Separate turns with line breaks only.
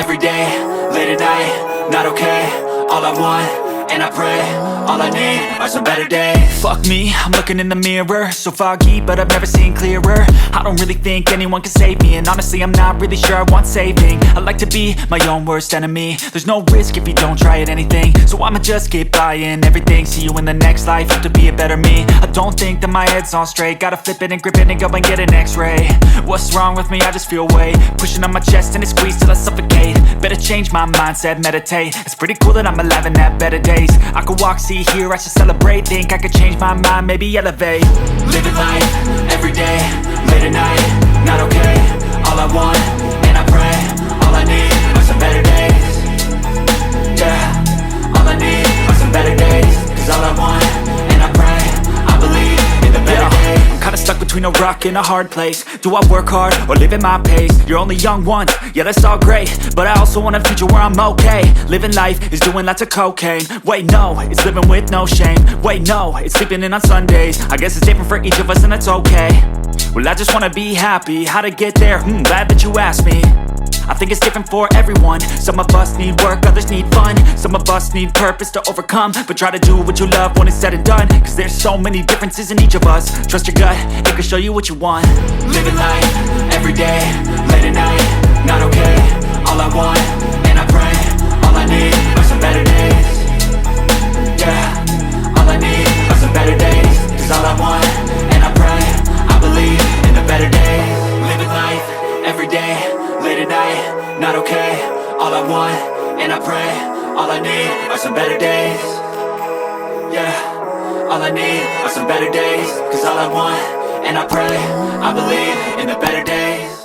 every day, late at night, not okay. All I want, and I pray, all I need are some better days. Fuck me, I'm looking in the mirror, so foggy, but I've never seen clearer. I don't really think anyone can save me, and honestly I'm not really sure I want saving. I like to be my own worst enemy. There's no risk if you don't try at anything, so I'ma just keep buying everything. See you in the next life, have to be a better me. I don't think that my head's on straight, gotta flip it and grip it and go and get an x-ray. What's wrong with me? I just feel weight pushing on my chest and it squeezes till I suffocate. Better change my mindset, meditate. It's pretty cool that I'm alive and have better days. I could walk, see, hear, I should celebrate. Think I could change my mind, maybe elevate. Living life, every day, late at night, not okay. All I want, and I pray, all I need are some better days. Yeah, all I need are some better days. Cause all I want, and I pray, I believe in the better days. I'm kinda stuck between a rock and a hard place. Do I work hard or live at my pace? You're only young once, yeah that's all great, but I also want a future where I'm okay. Living life is doing lots of cocaine. Wait no, it's living with no shame. Wait no, it's sleeping in on Sundays. I guess it's different for each of us and that's okay. Well I just wanna be happy, how to get there? Glad that you asked me. I think it's different for everyone. Some of us need work, others need fun. Some of us need purpose to overcome. But try to do what you love when it's said and done. Cause there's so many differences in each of us. Trust your gut, it can show you what you want. Living life, every day, late at night, not okay. All I want, and I pray, all I need are some better days. Yeah, all I need are some better days. Cause all I want, and I pray, I believe in the better days. Living life, every day, late at night, not okay. All I want, and I pray, all I need are some better days. Yeah, all I need are some better days. Cause all I want, and I pray, I believe in the better days.